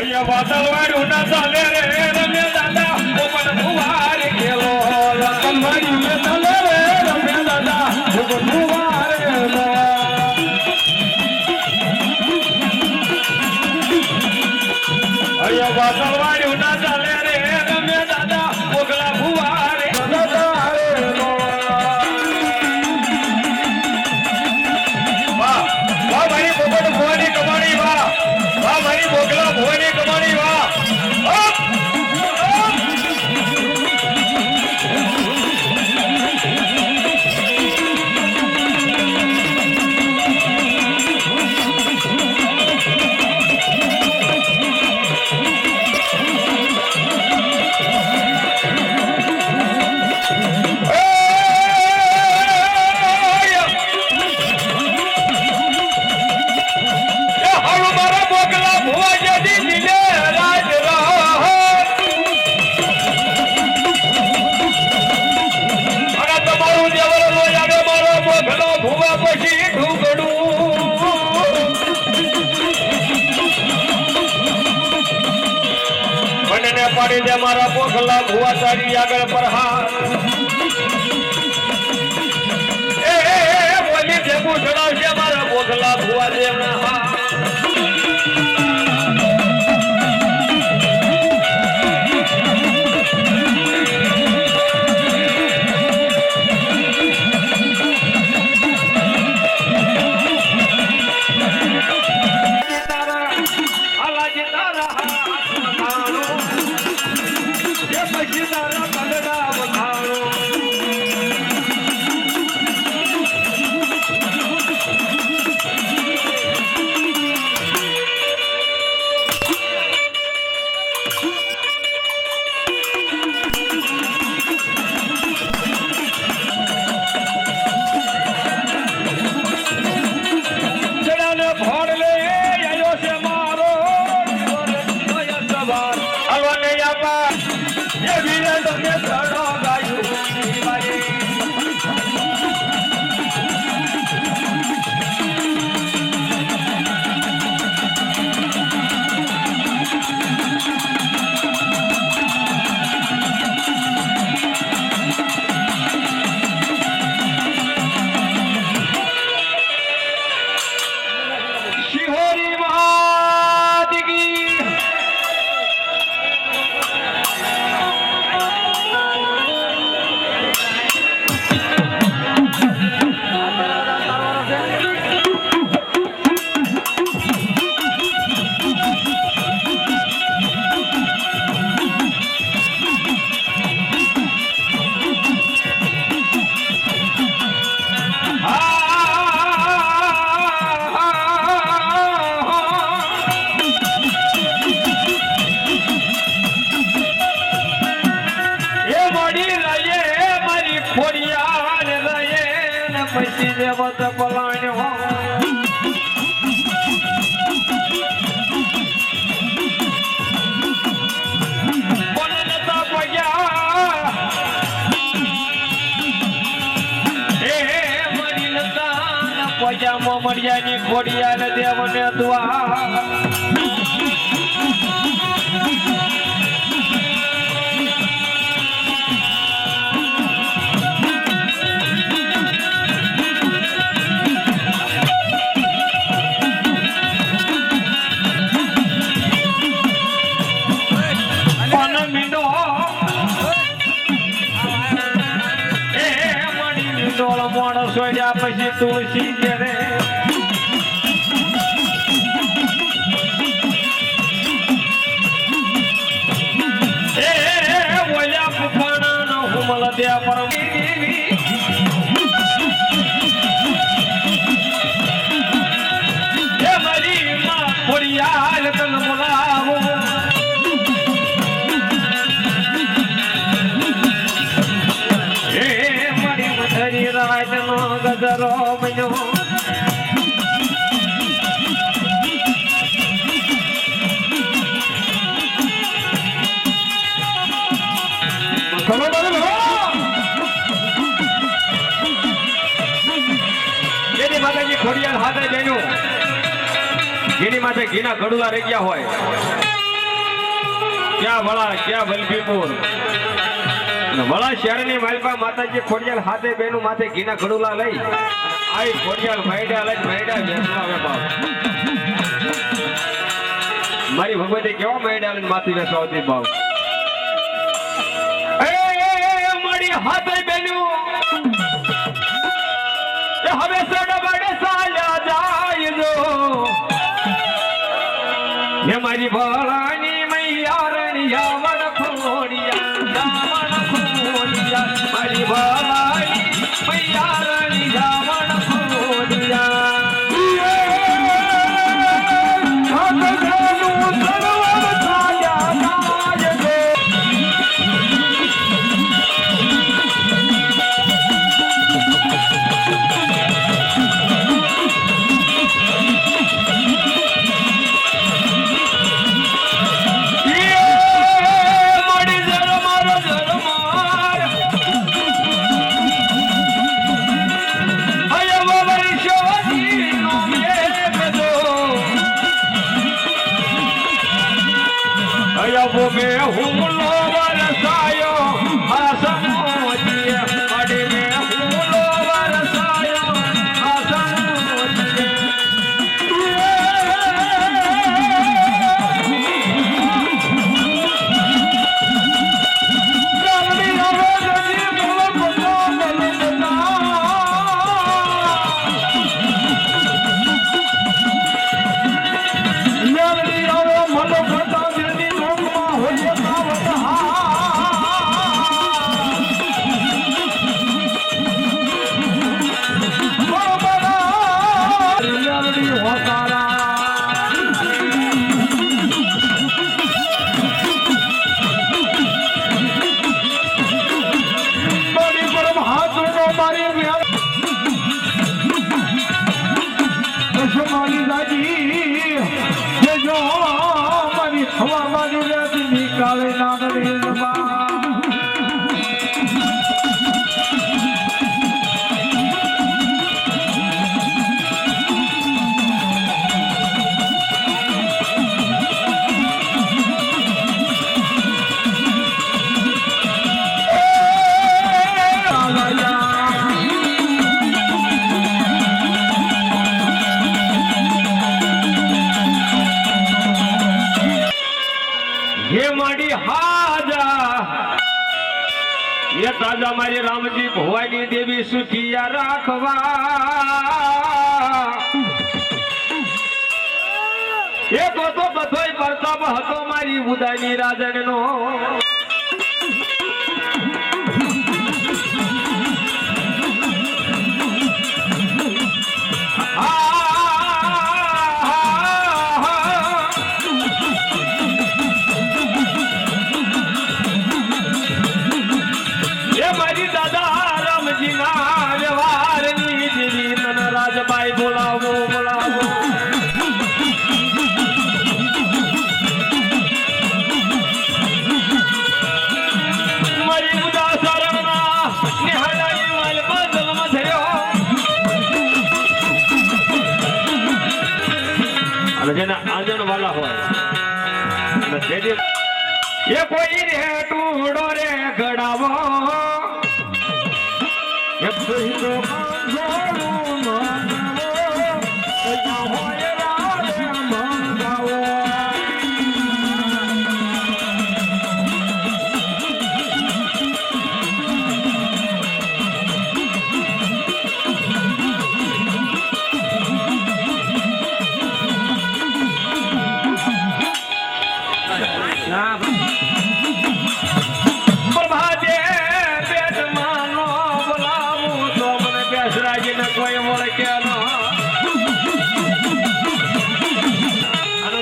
વાદળવાળું ના ચાલે રે રમે દાદા ઉપર ફુવાર ખેલો વાદળવાળું ના ચાલે રે રમે દાદા ઉપર ફુવાર ખેલો વાદળવાળું ના ચાલે રે રમે દાદા ઓગલા ફુવાર વાહ વાહ ભાઈ પોપટ ભુવાની કમાણી વાહ વાહ મારી બોગલા ભુવાની કમાણી વાહ પાડી દે મારા પોખલા ભુવા તારી આગળ પ્રહાર એ બોલી ભેગું ચડાવશે મારા પોખલા ભુવા દેવના હા પૈસી લેવો તો પલાણ્યો બોલતા પગ્યા મરી નતા પગ્યા મોમડિયાની ખોડિયા દેવને દુઆ સોડ્યા પછી તુલસી ઘેરે બોલ્યા પુફાણા નો હુમલ દે પરમ મારી માં ખોડિયાલ તન બોલાવો રાતનો ગજરો બન્યો જેની માતાજી ખોડિયાર હાથે જઈને જેની માથે ઘીના ગડુલા રહી ગયા હોય ક્યાં વળા ક્યાં વલભીપુર વળા શહેરની માલપા માતાજી ખોડિયાલ હાથે બેનું માથે ઘીના ઘડુલા લઈ આઈ ખોડિયાલ મૈડા લઈ મૈડા બેસવા આવે બાપ મારી ભગવતી કેવા મૈડા લઈને માથી બેસવા આવતી બાપ એ મારી હાથે બેનું એ હવે સડબડે સાલ્યા જાય જો હે મારી ભલાની મૈયા રણિયા વડ ખોડિયા મારી ભલાની મૈયા રણિયા વડ ખોડિયા में हुलो वरसायो आसमोजिए अड़े में हुलो वरसायो आसमोजिए जल्दी आवे जल्दी बोलो बोलो बोलो जल्दी आओ मनो फटा जल्दी हवा बाजू निकाले नागरी ताजा मारी रामजी भवानी देवी सुखिया राखवा एक तो बधोई प्रताप हतो मारी उदानी राजन नो राजबाई बोलावो बोलावो मरी उदा शरणना निहाळाई वाल बदल मधयो અને જેના આંજણ વાલા હોય અને જેને એ કોઈ રે ટૂડો રે ગડાવો એ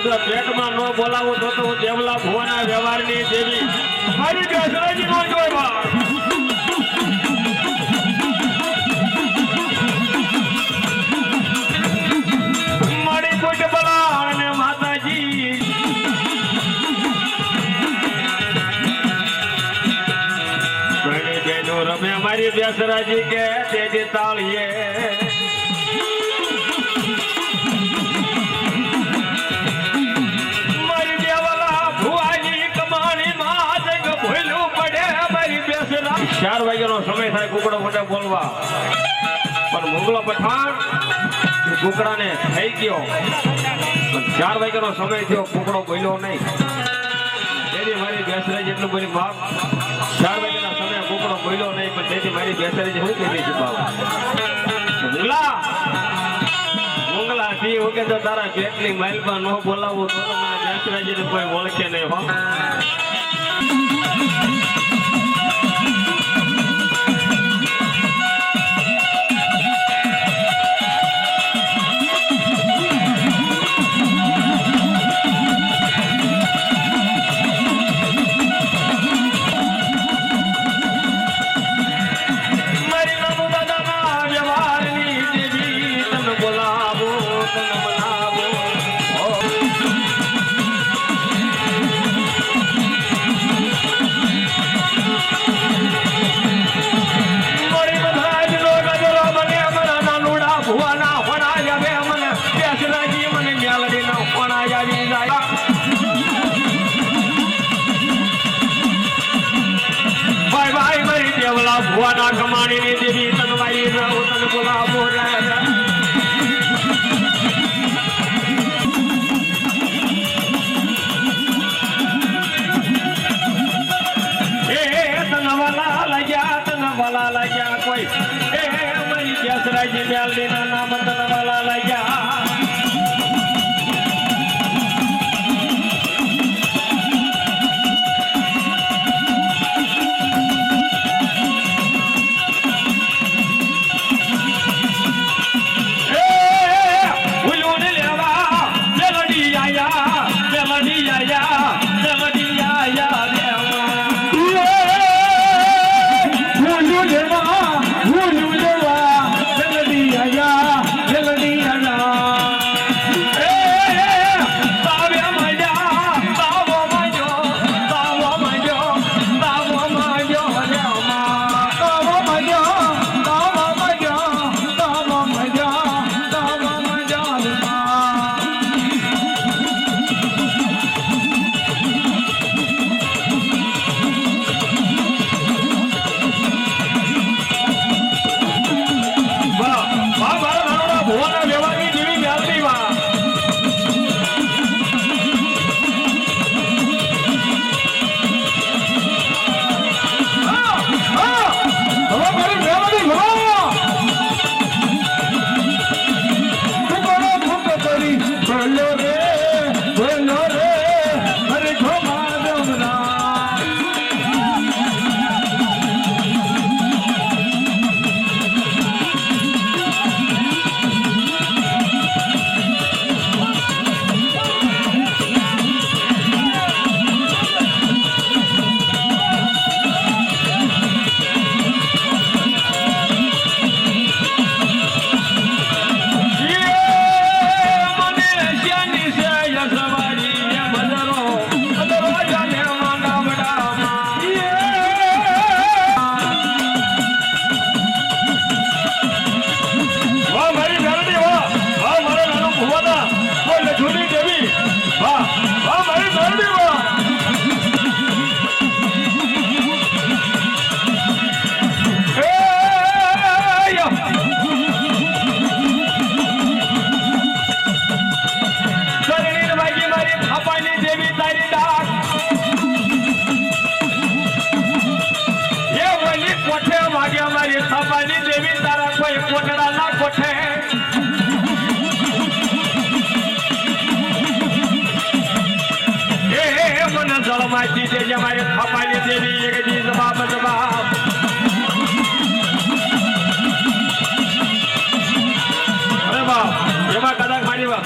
તો પેટમાં નો બોલાવો તો હું દેવલા ભુવાના વ્યવહારની દેવી મારી બેસરાજી નો જોવા મારી કોઈ બલાણ ને માતાજી ઘણી બેનો રમે મારી બેસરાજી કે તેજી તાળીએ મારી દેવલા ભુવાની કમા વાગ્યાનો સમય થાય કુકડો મોઢે બોલવા, પણ મુગલો પઠાણ કુકડાને થઈ ગયો. 4 વાગ્યાનો સમય થયો, કુકડો બોલ્યો નહીં. તેથી મારી બેસરાજી એટલું બોલી બાપ, 4 વાગ્યાના સમય કુકડો બોલ્યો નહીં, પણ તેથી મારી બેસરાજી શું કીધી છે બાપ? મુંગલા થી વગર તો તારા પેટની માઇલમાં ન બોલાવું તો મને બેસરાજીને કોઈ ઓળખે નહીં હો. ભુવાના કમાણીની દેવી તનવાઈ રાવ તન બોલાવો રાજા. એ તનવાલા લાગ્યા કોઈ એ મારી બેસરાજી મેલડીના નામ તનવાલા લાગ્યા.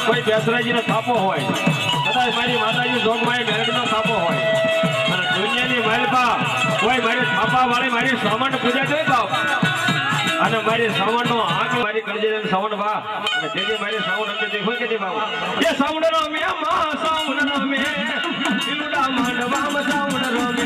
કોઈ બેસરાજીનો થાપો હોય, કદાચ મારી માતાજી જોગમાએ મેરડીનો થાપો હોય, અને દુનિયાની માલપા કોઈ મારી થાપા વાળી મારી સાવણ પૂજા જોઈ બાપ, અને મારી સાવણનો આંખ મારી કરજે સાવણ બા, અને તેથી મારી સાવણ અંતે હોય કે બાપ એ સાવણ રમે માં સાવણ રમે દિલુડા માંડવા સાવણ રમે.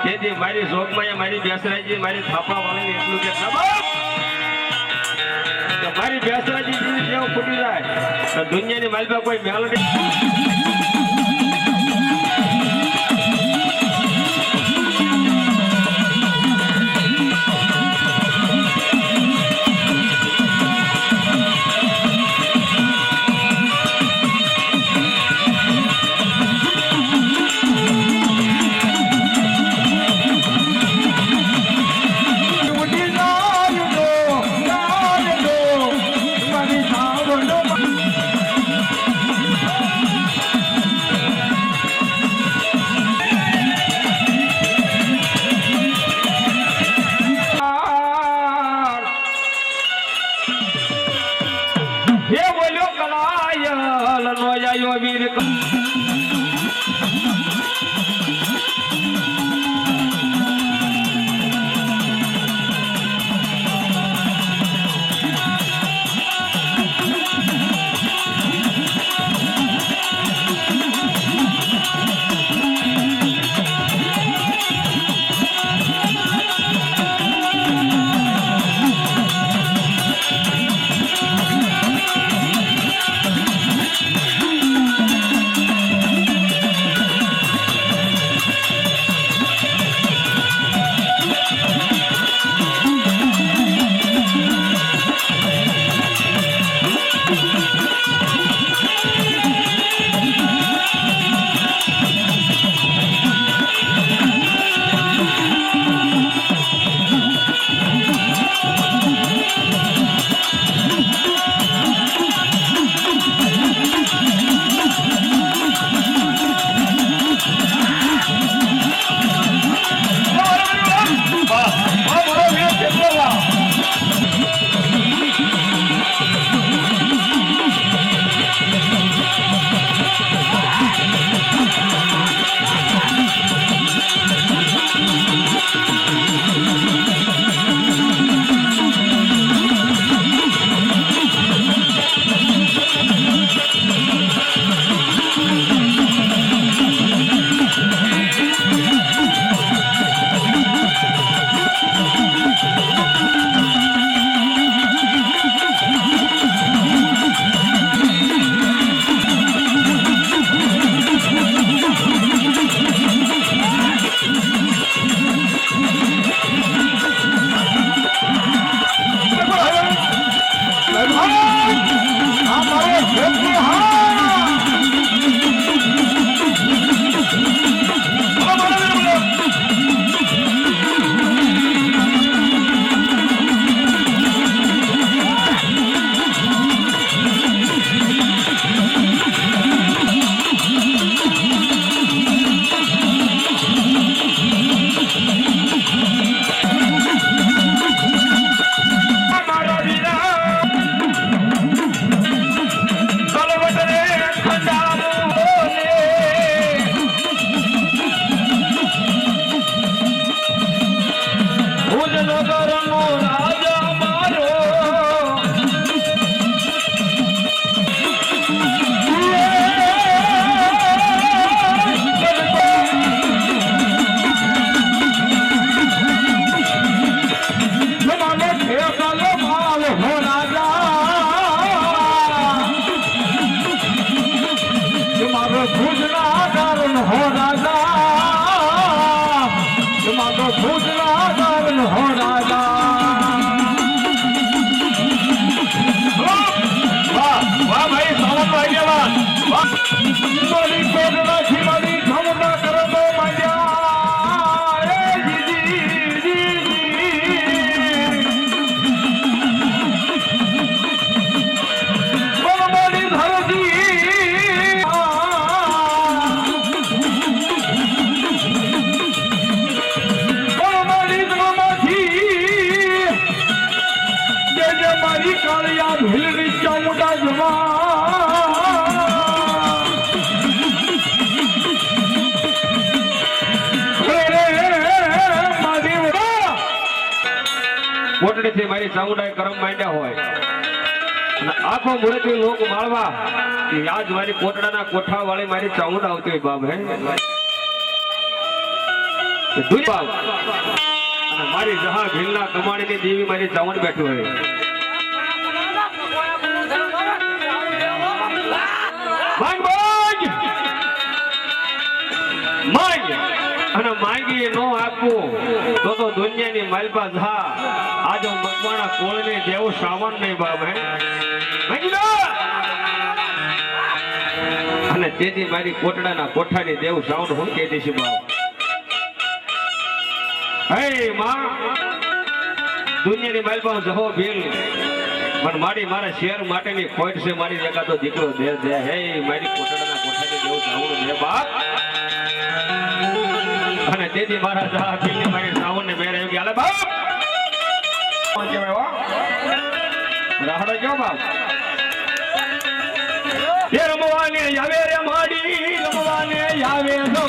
તેથી મારી જોગમાં મારી બેસરાજી મારી થાપા વાળી એટલું કે મારી બેસરાજી જેવું ફૂટી જાય તો દુનિયાની માલપા કોઈ મેલડી વીર કોટડીથી મારી ચામુંડાએ કરમ માંડ્યા હોય અને આખો મુરતી લોક માળવા આજ મારી કોટડાના કોઠા વાળી મારી ચામુંડા આવતી હોય બાપ હે અને મારી જહા ભીલના કમાણીની દેવી મારી ચાવણ બેઠું હોય અને માંગી નો આપવું તો દુનિયાની માલપા જા આજો મકવાણા કોળને દેવું સાવણ નહીં બાપ હે માંગી લો અને તેથી મારી કોટડાના કોઠાની દેવું સાવણ હું કહી દઈશ બાપ હે માં દુનિયાની માલપા જહો ભીલ પણ મારા શેર માટેની ખોટ છે મારી જગા તો દીકરો દે દે હે મારી કોટડાના કોઠાની દેવું સાવણ દે બાપ અને તેથી મારા જહા ભીલની મારી સાવણને મેરે એમ કે હાલે બાપ કોણ કહેવાય હો રાહડો કયો બાપ એ રમવાને આવે રે માડી રમવાને આવે તો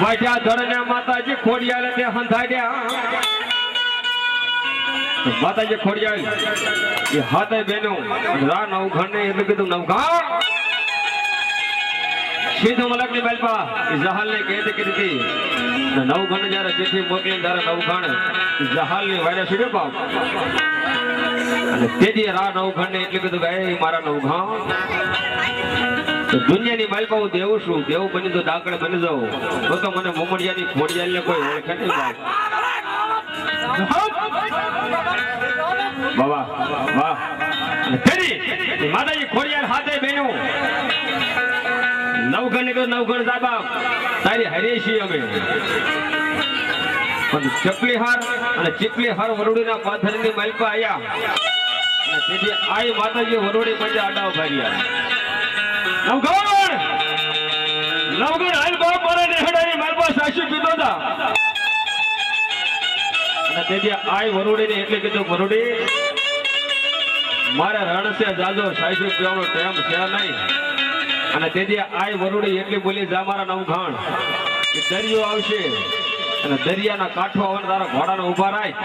વાજા ધરને માતાજી ખોડિયાલે તે હંધાડ્યા માતાજી ખોડિયાલ એ હાથે બેનો રા નવઘણ ને એટલે કીધું નવઘણ સીધો મલકની બાલપા એ જહાલ ને કહે કીધી નવઘણ જ્યારે ચિઠ્ઠી મોકલી ત્યારે નવઘણ જહાલ ની વાયરા સીધો પાપ અને તેજી રા નવઘણ ને એટલે કીધું કે એ મારા નવઘણ દુનિયાની માલપા હું દેવું છું દેવું બની તો ડાકડ બની જાઉં તો મને મોમડિયાની ખોડિયાલ ને કોઈ ઓળખે નહીં બાબા વાહ તેરી માતાજી ખોડિયાલ હાથે બેનો નવગણ ને નવગણ સાબા તારી હરેશી અમે પણ ચપલી હાર અને ચીપલી હાર વરોડીના પાથરની માલપા આયા અને તેથી આઈ માતાજી વરોડી મજા આડાવ ભાર્યા નવગણ નવગણ હાલ બાપ મારા નેહડાની માલપા સાસુ પીધો હતા અને તેથી આઈ વરોડી ને એટલે કીધું વરોડી મારે રણ છે જાજો સાસુ પીવાનો ટાઈમ છે નહીં અને તેથી આઈ વરોડી એટલી બોલી જા મારા નવઘણ કે દરિયો આવશે અને દરિયાના કાંઠો આવવાના તારા ઘોડાને ઉભા રાખ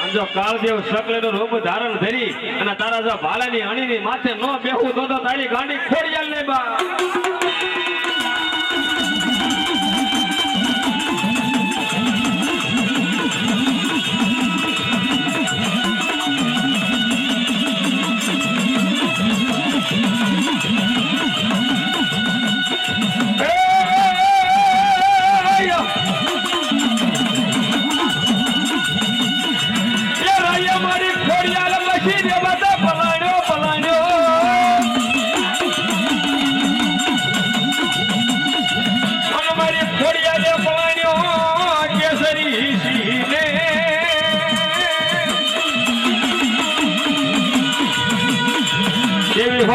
અને જો કાળદેવ શકલેનો રૂપ ધારણ ધરી અને તારા જો ભાલાની અણીની માથે ન બેહું તો તારી ગાંડી ખોડિયાલ ને બા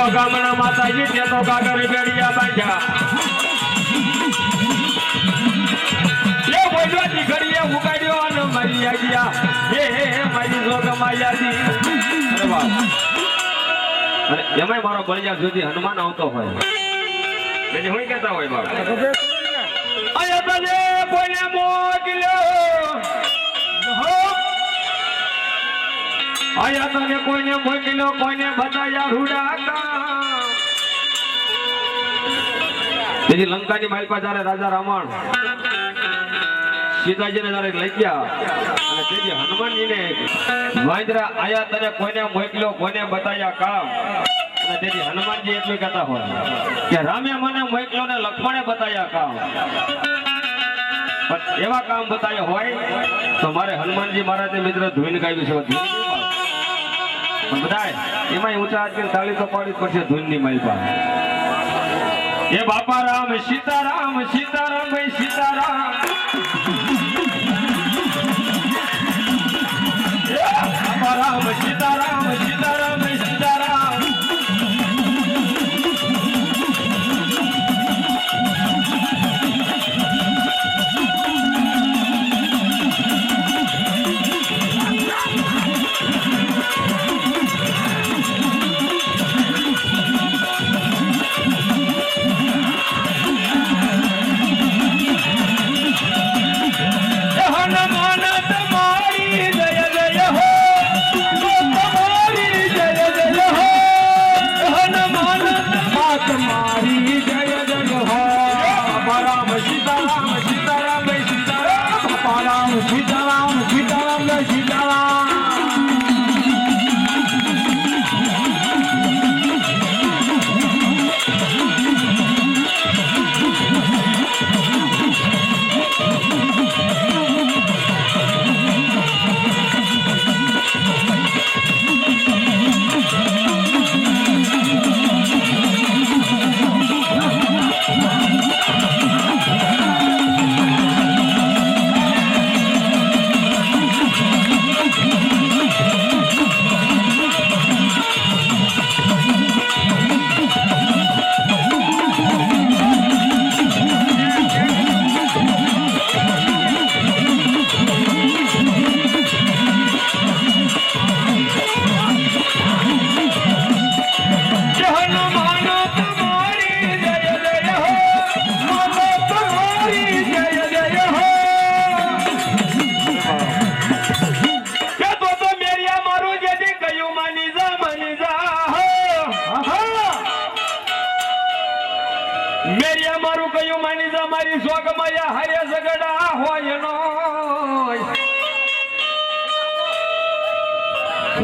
ગામના માતાજી તે તો ગાગર બેડિયા બાંધ્યા એ અને એમાંય મારો બળિયા સુધી હનુમાન આવતો હોય એટલે હું કહેતા હોય બાપ આયા તને કોઈને મોકલ્યો આયા તને કોઈને મોકલ્યો કોઈને બતાયા રૂડા તેથી લંકાની માલપા જ્યારે રાજા રાવણ સીતાજીને જ્યારે લઈ ગયા અને તેથી હનુમાનજીને વાંદરા આયા તને કોઈને મોકલ્યો કોઈને બતાયા કામ અને તેથી હનુમાનજી એટલું કહેતા હોય કે રામે મને મોકલ્યો ને લક્ષ્મણે બતાયા કામ પણ એવા કામ બતાવ્યા હોય તો મારે હનુમાનજી મહારાજે મિત્ર ધૂન ગાયું છે પણ બધા એમાં ઊંચા હાથ કરીને તાળી તો પાડવી પડશે ધૂનની માલપા એ બાપા રામ સીતારામ સીતારામ ભાઈ સીતારામ બાપા રામ સીતારામ સીતારામ ભાઈ સીતારામ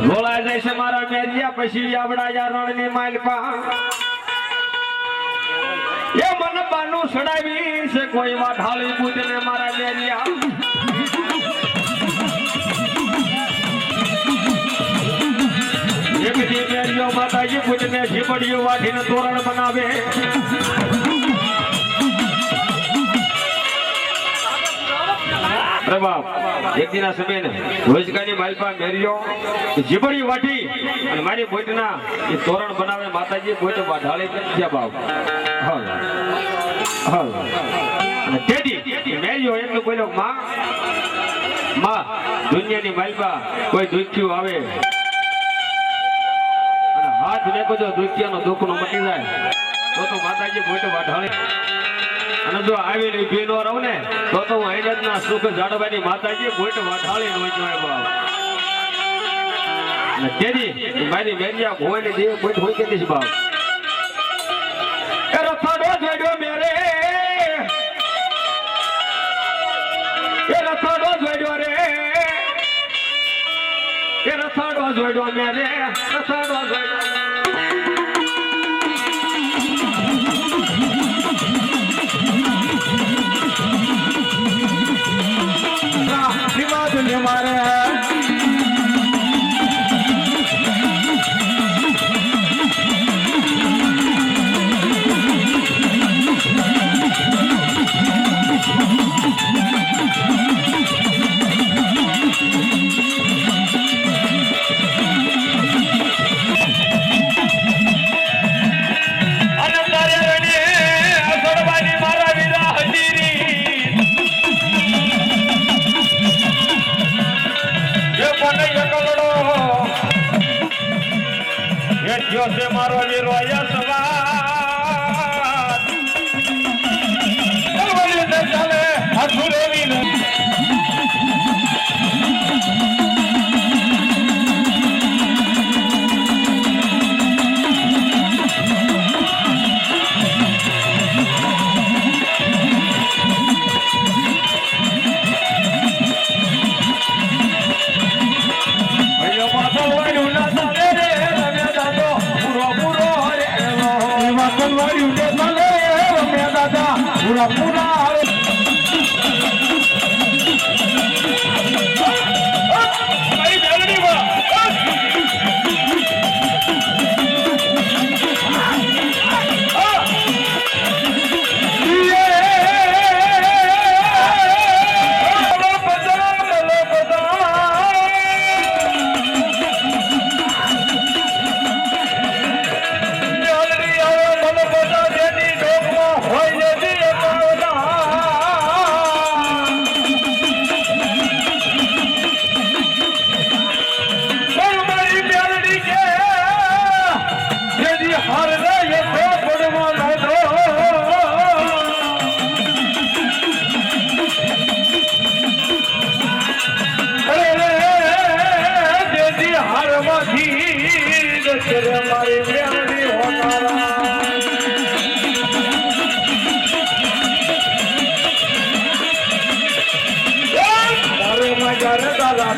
ગોળા જાય છે મારા મેરિયા પછી આવડા રણની માલપા એ મન બાનું સડાવી છે કોઈ વાઢાળી બુધને મારા મેરિયા એક દી મેરિયો માતાજી બુધને ઝીપડીઓ વાઢીને તોરણ બનાવે બાપ એક દિના સમય રોજગાની માલપા મેરિયો જીબડી વાટી અને મારી બોટના એ તોરણ બનાવે માતાજી બોટ વાઢાળી ગયા બાપ અને તેથી મેરિયો એટલું બોલ્યો માં દુનિયાની માલપા કોઈ દુખ્યું આવે અને હાથ મેકો જો દુખ્યાનો દુઃખનો મટી જાય તો માતાજી બોટ વાઢાળી અને જો આવેલી ઉભી નો રહું ને તો હું અહીંયા સુખ જાડવાની માતાજી બોટ વાઢાળી નો જોય બાપ અને તેથી મારી મેરિયા ભોવાની દેવ બોટ હોય કે દીશ બાપ એ રથાડો જોડ્યો મેરે એ રથાડો જોડ્યો રે એ રથાડો જોડ્યો મેરે રથાડો જોડ્યો मारे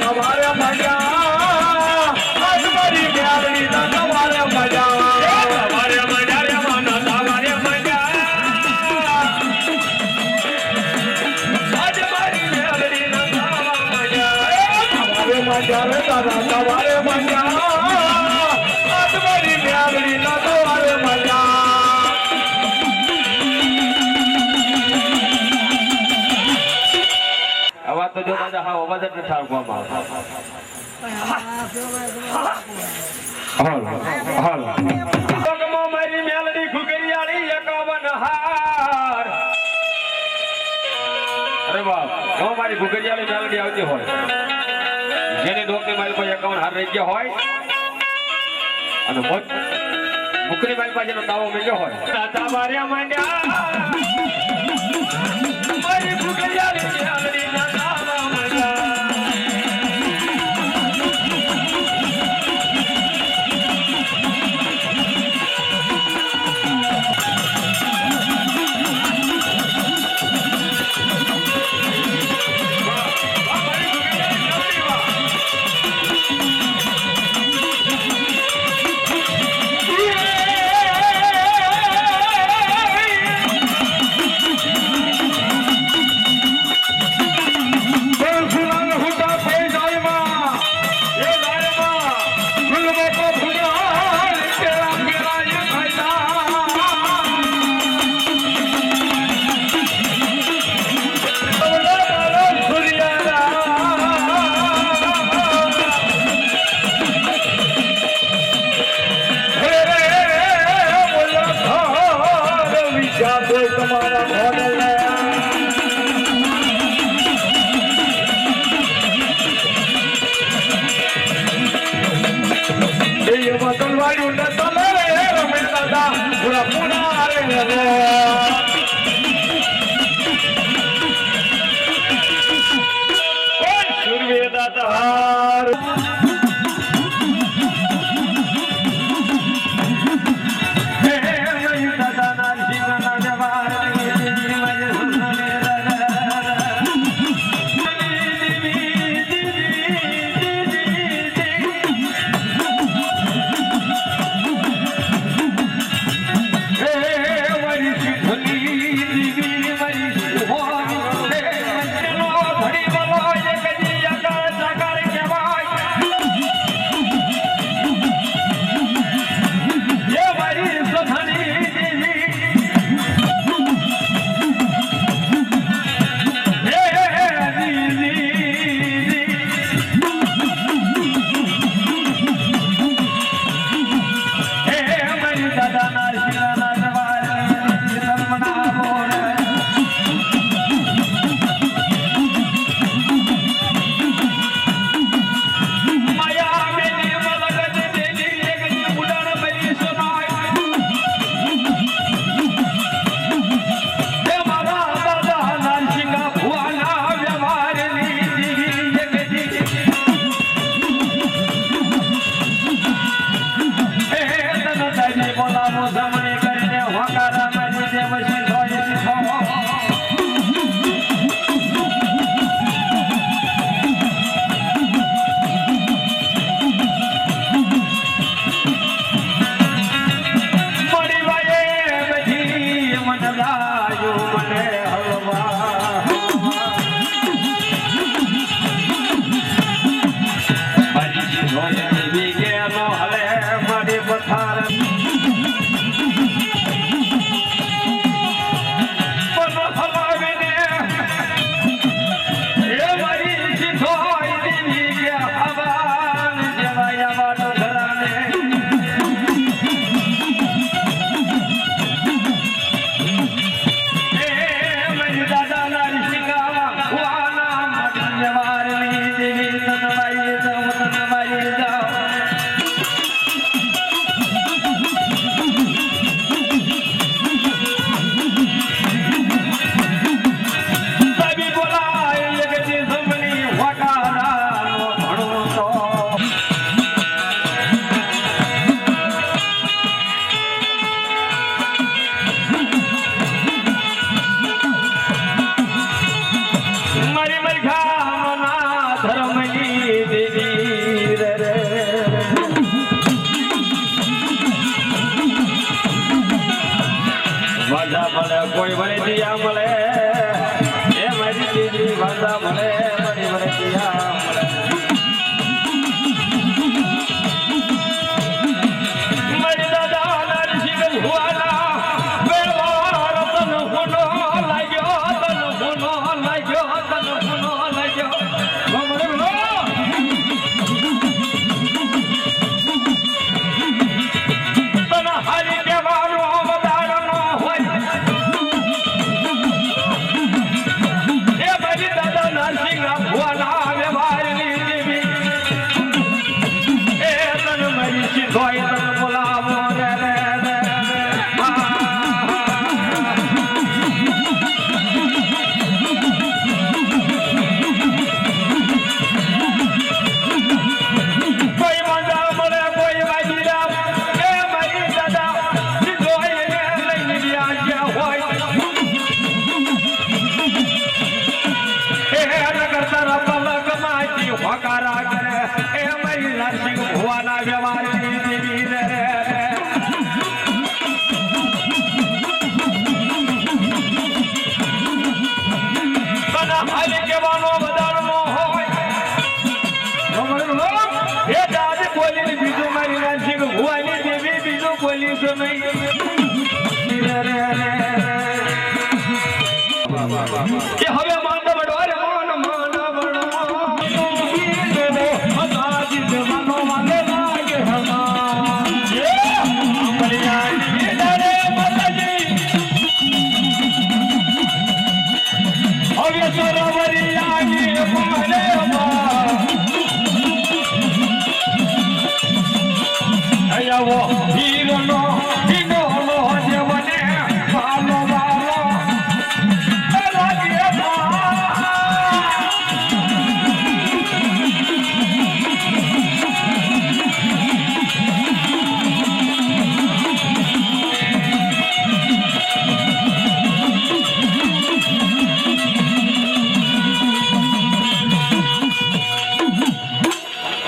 તમારે મજા આજ મારી મેલડી ના તમારે મજા તમારે મજા રે માના તમારે મજા આજ મારી મેલડી ના તમારે મજા રે દાદા તમારે મજા આજ મારી મેલડી ના તમારે મજા અવાજ તો જો દાદા હા અવાજ જ નથી આવવામાં હાલ પગમાં મારી મેલડી ઘુઘરિયાળી 51 હાર અરે બાપ જો મારી ઘુઘરિયાળી મેલડી આવતી હોય જેની ડોકની મારી પાસે 51 હાર રહી ગયા હોય અને મુકરી મારી પાસે તાવો મેલ્યો હોય તમારે માંડ્યા મારી ઘુઘરિયાળી મેલડી ના તાવા માંડ્યા મારી ભાષા મળે મારી વરસિયા મારી દાદા નરસિંહ ભુવાના વેવાર તન હુનો લાગ્યો તન હુનો લાગ્યો તન હુનો લાગ્યો ભમરે ભલો તન હારી કેવાનો વધારનો હોય એ મારી દાદા નરસિંહ ભુવાના વ્યવહારની દેવી એ તન મારી સીધોય તન બોલાવો રે રે રે કોઈ મંજા મળે કોઈ વાજીરા એ મારી દાદા સીધોય ને લઈને વ્યાજ્યા હોય એ નગર તરફ લગમાજી હોકારા કરે એ મારી નરસિંહ ભુવાના વ્યવહારની દેવી રે તને હારી કહેવાનો વધારનો હોય એ દાદ બોલીને બીજું મારી નરસિંહ ભુવાની દેવી બીજું બોલીશું નહીં કે હવે માન બડો રે મોન માન બડો હતાજી દેવાનો વાલે લાગે હમા મરિયાની ડરે માતાજી હવે સરોવરિયાની પારે અયાવો હીરનો હીનો જેવને પાલો વાલો લાગે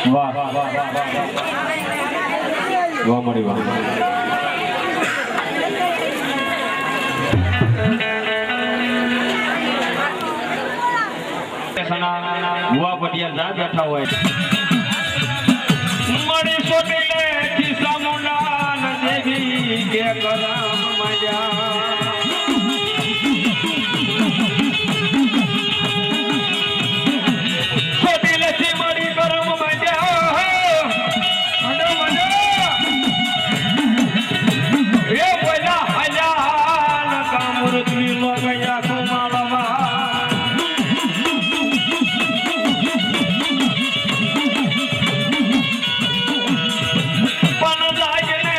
વાહ વાહ વાહ વાહ મળી વાહ ભુવા પટિયા જા બેઠા હોય મળી સોટીલે ખિસ્સા મુંડા દેવી કે કરમ મજા સોટીલે થી મળી કરમ મજા એ બોલા હજાન કામૃતની લો ગયા કુમાળવા પણ લાગને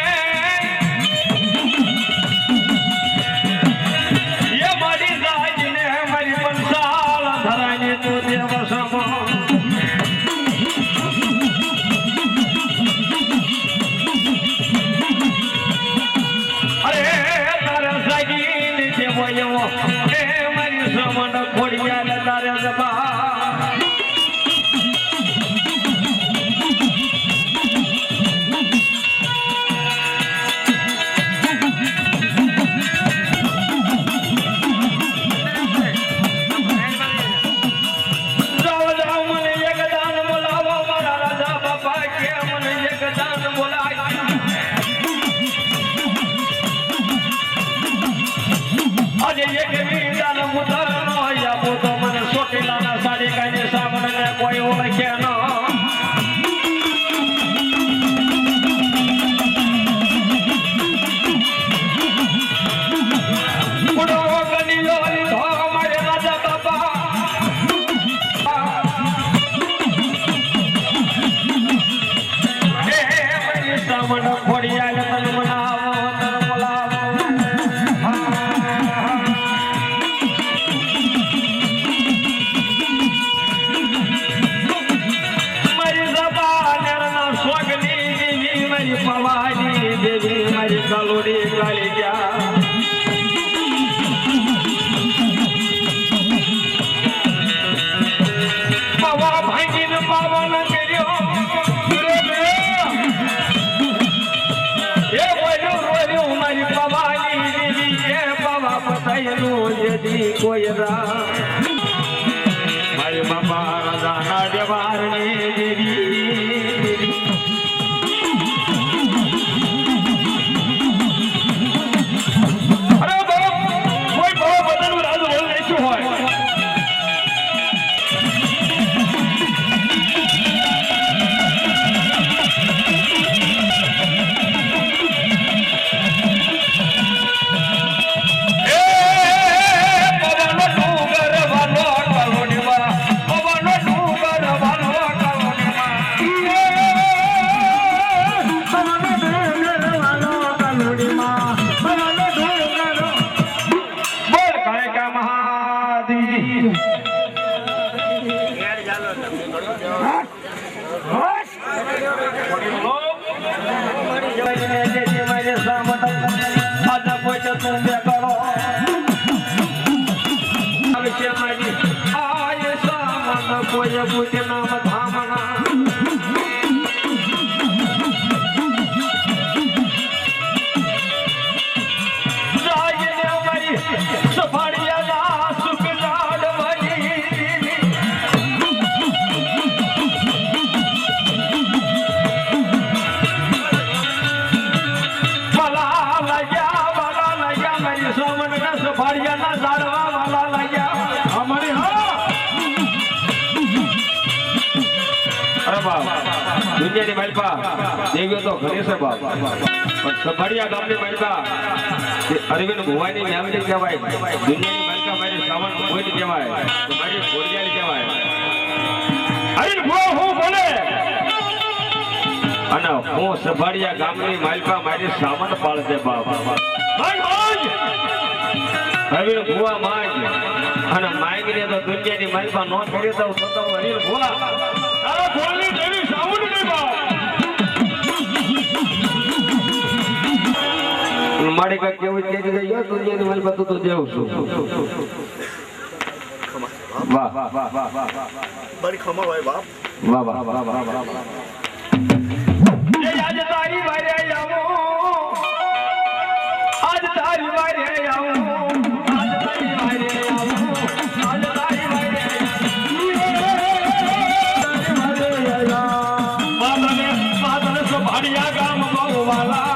કોઈ પૂછે નામ ધામણા સફાળિયાના સુખ લાડવાની વાલા લાગ્યા મારી સોમનના સફાળિયાના લાડવા વાલા લાગ્યા અમારી હા અરે બાપ દુનિયાની માલપા દેવીઓ તો ઘરે છે બાપ પણ સફાળિયા ગામની માલપા અરવિંદ ભુવાની મેલડી કહેવાય દુનિયાની માલકા મારી શ્રાવણ કોઈ કહેવાય મારી ભોરજાની કહેવાય અરવિંદ ભુવા હું બોલે અને હું સફાળિયા ગામની માલકા મારી શ્રાવણ પાળશે બાપ અરવિંદ ભુવા માંગ અને માંગીને તો દુનિયાની માલકા નો કરી દઉં તો અરવિંદ ભુવા તારા બોલની દેવી શ્રાવણ નહીં બાપ મારી કા કેવું કે ગયો દુનિયાની માલ બધું તો દેવું છું વાહ વાહ વાહ વાહ વાહ બરી ખમા ભાઈ બાપ વાહ વાહ વાહ વાહ વાહ એ આજ તારી વારે આવો આજ તારી વારે આવો આજ તારી વારે આવો આજ તારી વારે માતને સભાડિયા ગામ બહુવાલા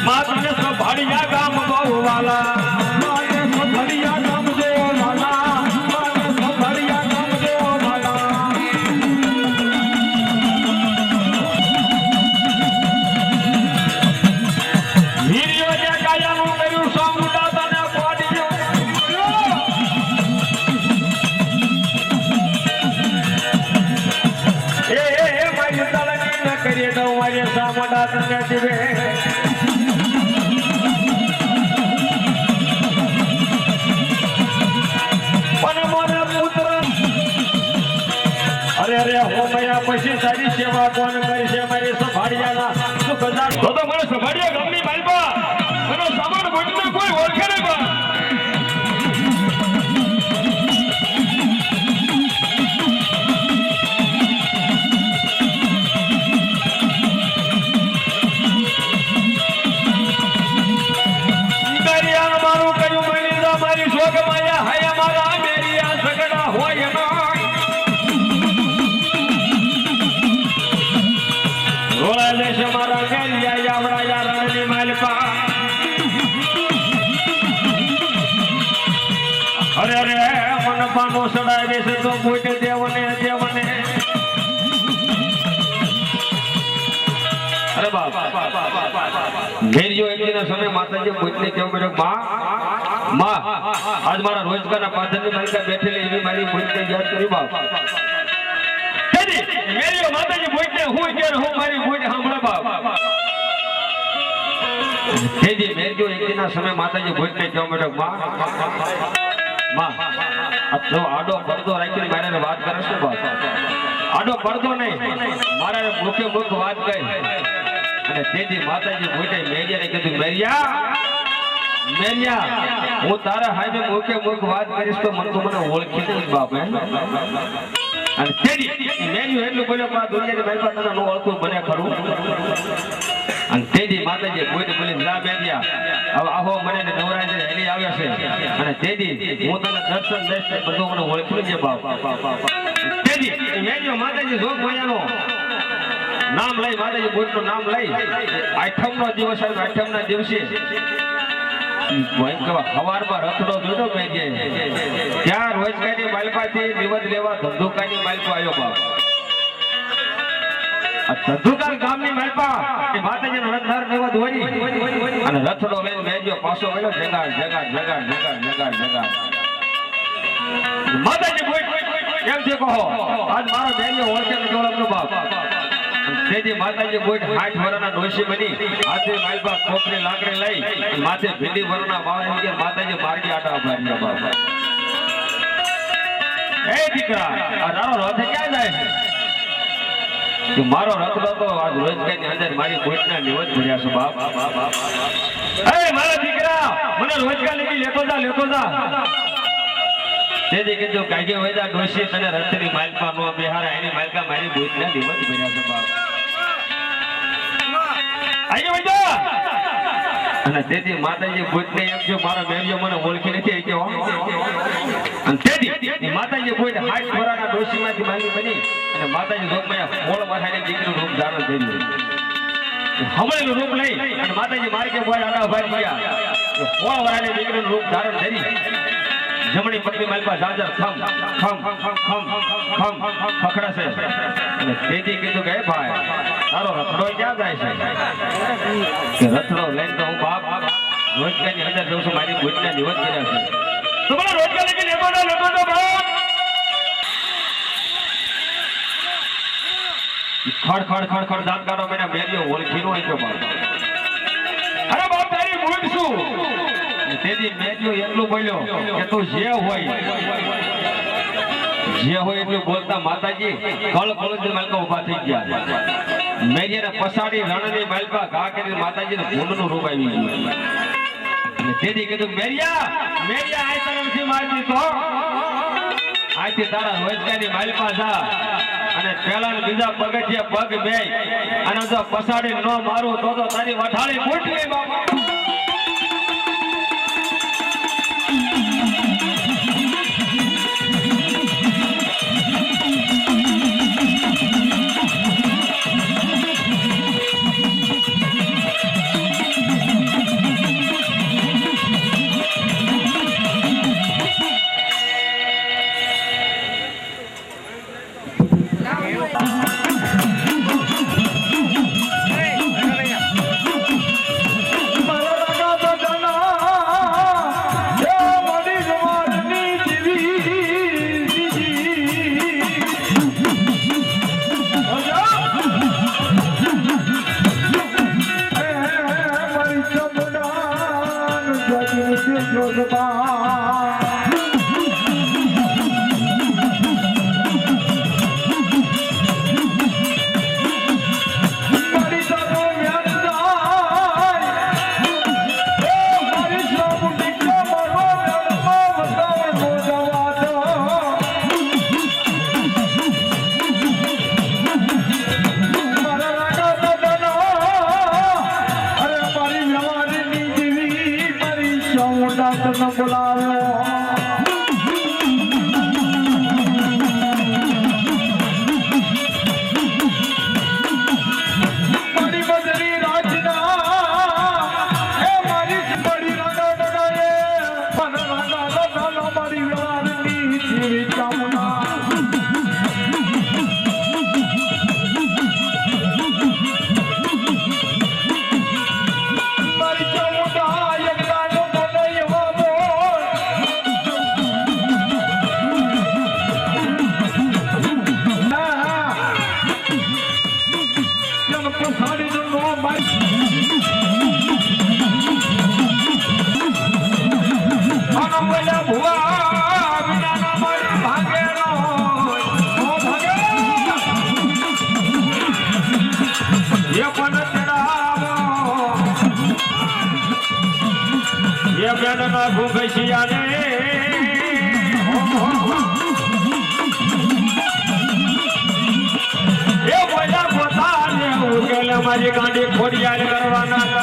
માતને સભાડિયા ગામ બહુવાલા માતને સભાડિયા ગામ દેવાલા માતને સભાડિયા ગામ દેવાલા વીર્યો જે કાયાનું કર્યું સામુડા તને પાડ્યો એ મારી તળની ન કરીએ તો મારી સામુડા તને જીવે અરે હો મયા પછી તારી સેવા કોણ કરશે મારી સફાળિયાના સુખ હજાર તો મને સફાળિયા ગામની માલપા મને સામાન ગોઠને કોઈ ઓળખે નહીં બા દરિયાનું મારું કયું મળી જા મારી શોક માયા હાયા મારા મેરિયા સગડા હોય એનો રોલા દેશ મારા ગેલિયા યાવડા યારણની માલપા અરે અરે મન પાનો સડાવે છે તો કોઈ દેવને દેવને અરે બાપ ઘેરિયો એકના સમય માતાજી પૂછને કેવું કર્યો માં આજ મારા રોજગારના પાછળની માલિકા બેઠેલી એવી મારી પૂછને યાદ કરી બાપ મેરીઓ માતાજી પૂછને હું કે હું મારી પૂછ સાંભળે બાપ તેજી મેરીઓ એકના સમય માતાજી પૂછને કેવું કર્યો માં આ આડો પડદો રાખીને મારે વાત કરે છે બાપ આડો પડદો નહીં મારા મુખે મુખ વાત કરી અને તેજી માતાજી પૂછે મેરિયાને કીધું મેરિયા હું તારા હાથે મુખે મુખ વાત કરીશ તો મને ઓળખી નહીં બાપ અને તેજી મેરિયો એટલું બોલ્યો કે આ દુનિયાની માલપા તને નો ઓળખું બને ખરું અને તેજી માતાજી કોઈ બોલી જા મેરિયા હવે આહો મને નવરાજ હેલી આવ્યા છે અને તેજી હું તને દર્શન દઈશ બધું મને ઓળખી છે બાપ તેજી મેરિયો માતાજી જોગ મયાનો નામ લઈ માતાજી બોલનું નામ લઈ આઠમનો દિવસ આવ્યો આઠમના દિવસે હવારમાં રથડો જોડો મેજે ત્યાં રોજગારી માલપાથી દિવસ લેવા ધંધુકાની માલપા આવ્યો બાપ ધંધુકા ગામની માલપા એ માતાજીનો રથધાર લેવા દોરી અને રથડો લઈને મેજો પાછો ગયો જગાડ જગાડ જગાડ જગાડ જગાડ જગાડ માતાજી કોઈ કેમ છે કહો આજ મારો બેનો ઓળખે જોડો બાપ તેજી માતાજી કોઈ 60 વર્ષના ડોશી બની હાથે માલપા ખોપરી લાકડી લઈ માથે ભીંડી વરના બાવા કે માતાજી માર્ગી આટા ભર્યા બાપા એ દીકરા આ તારો રથ ક્યાં જાય છે કે મારો રથ તો આજ રોજગારની અંદર મારી કોઈના નિવત ભર્યા છે બાપ એ મારા દીકરા મને રોજગાર લેતો જા તેથી કીધું કાગે વૈદા ડોશી તને રથની માલપા નો બિહારા એની માલકા મારી ભૂતના દિવસ ભર્યા છે બાપ આગે વૈદા અને તેથી માતાજી ભૂતને એમ કે મારો મેરિયો મને ઓળખી નથી કે અને તેથી માતાજી ભૂત હાથ ફોરાના ડોશીમાંથી માંગી બની અને માતાજી જોગમાં ફોળ માથાની દીકરીનું રૂપ ધારણ કર્યું હમણાં રૂપ લઈ અને માતાજી મારી કે બોય આડા ઉભા ગયા ફોળ વાળાની દીકરીનું રૂપ ધારણ કરી જમણી પત્ની માલપા જાજર ખમ પકડાશે અને તેથી કીધું કે ભાઈ તારો રથડો ક્યાં જાય છે કે રથડો લઈને તો હું બાપ રોજગારની અંદર જઉં છું મારી ભૂતના દિવસ કર્યા છે તમારા રોજગાર લઈને લેતો બાપ ખડ દાંત કાઢો મેં મેરિયો ઓળખી નો હોય બાપ અરે બાપ તારી ભૂત શું તેથી મેરિયો એટલું બોલ્યો કે તું જે હોય એટલું બોલતા માતાજી કળ કોળજી માલકા ઉભા થઈ ગયા મેરિયાને પસાડી રણની માલકા ઘા કરી માતાજીને ભૂંડનું રૂપ આવી ગયું અને તેથી કીધું મેરિયા આ તરફથી મારતી તો આથી તારા રોજગારની માલકા જા અને પેલા ને બીજા પગથિયા પગ બે અને જો પસાડી ન મારું તો તારી વઠાળી મોટલી બાપા મારી ગાંડી ખોડિયાર કરવાના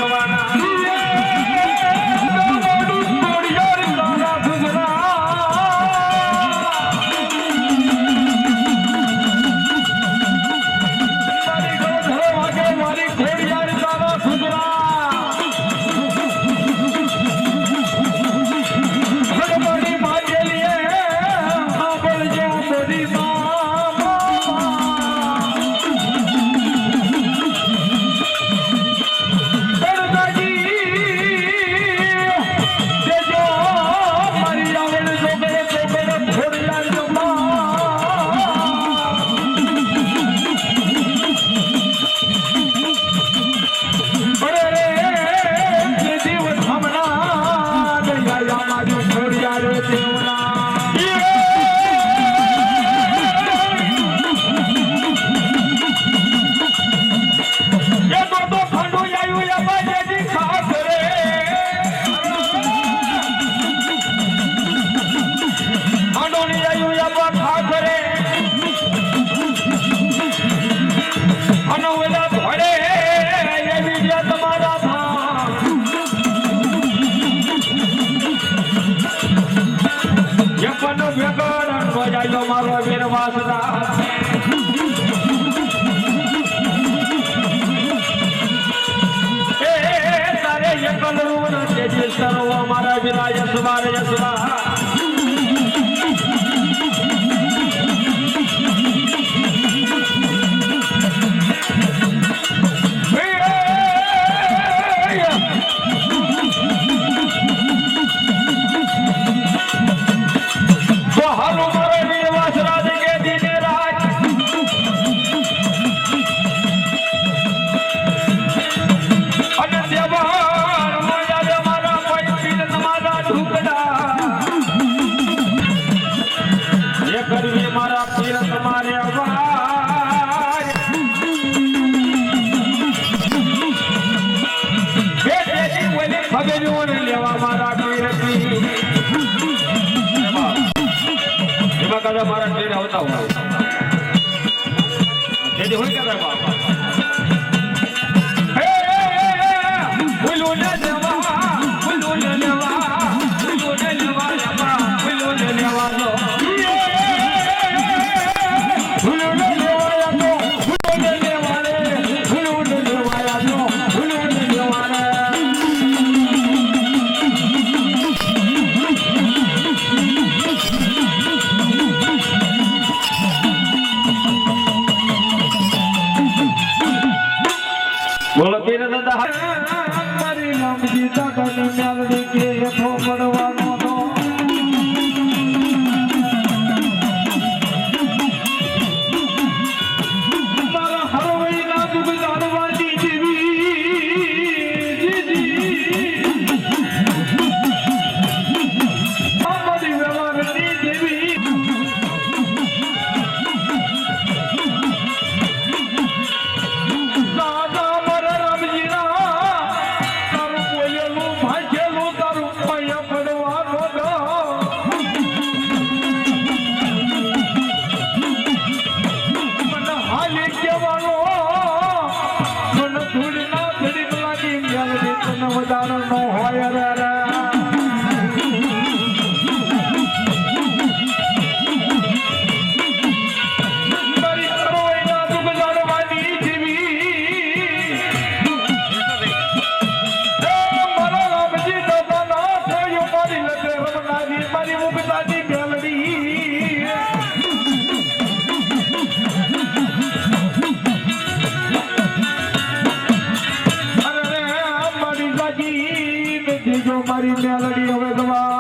વેકડ રોજાયો મારો વીર વાસરા તારે એકલ રૂણ તેજી સર્વ મારા વીરા યસવા યસવા મારા ટ્રેન આવતા હોય તેથી હોય કે બાપા બોલો પીર દાદા મારી નામજી દાદાની મ્યાલડી કે હેઠો પડવાનો તો મારા હરવઈના દુઃખ જાણવાની મારી વ્યવહારની દેવી મારી મેલડી હવે દવા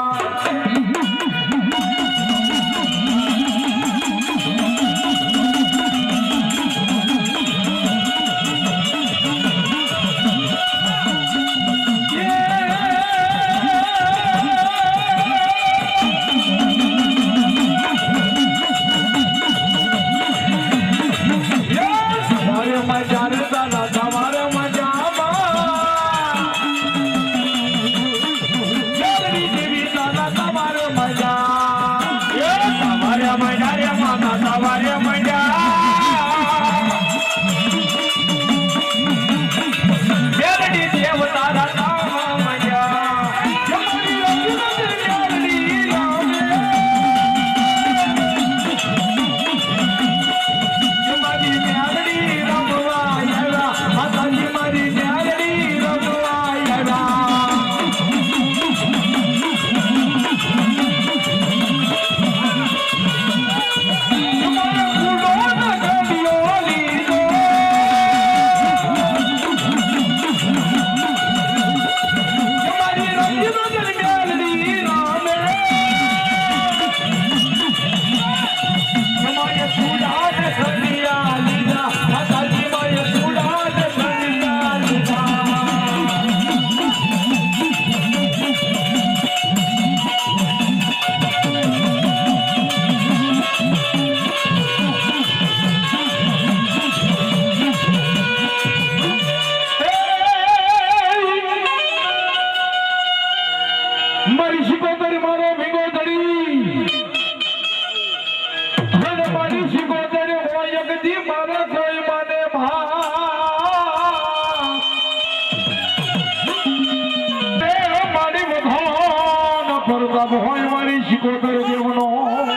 હોય મારી શિકોતર દેવનો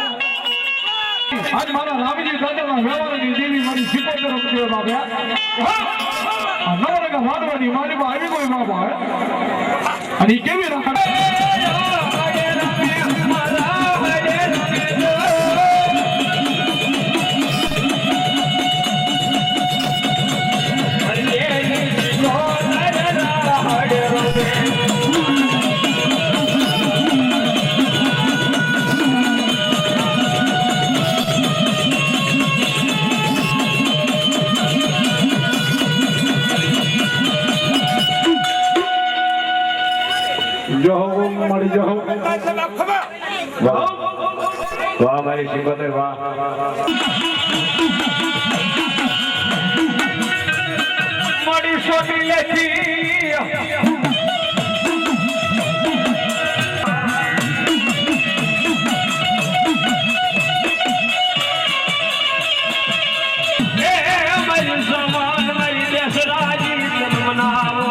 આજ મારા રામજી દાદાના વ્યવહારની દેવી મારી સીતા તરફ છે બાબા આ નવરંગા વાદવાની મારી માં આવી ગઈ બાબા અને ઈ કેવી રાખે મળી જાઓ વાહ મારી સિકંદર વાહ મારી સોટી લેતી મારી સમાન મારી દેશરાજી મનાવો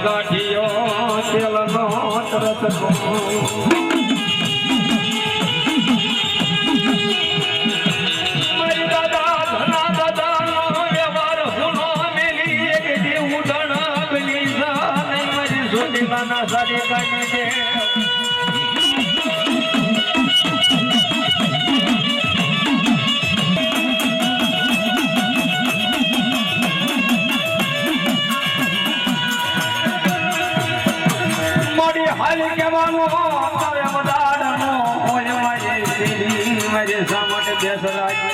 ગાંઠિયો તેલનો તરત મારી દાદા ધના દાદાનો વ્યવહાર હુનો મેલી એક દેવું દણા બની જાને મારી સોટીલાના સારી કાઢી દે હાલી કહેવાનું તારે મદાડનો હોય મારી મારી સામટ બેસરાજી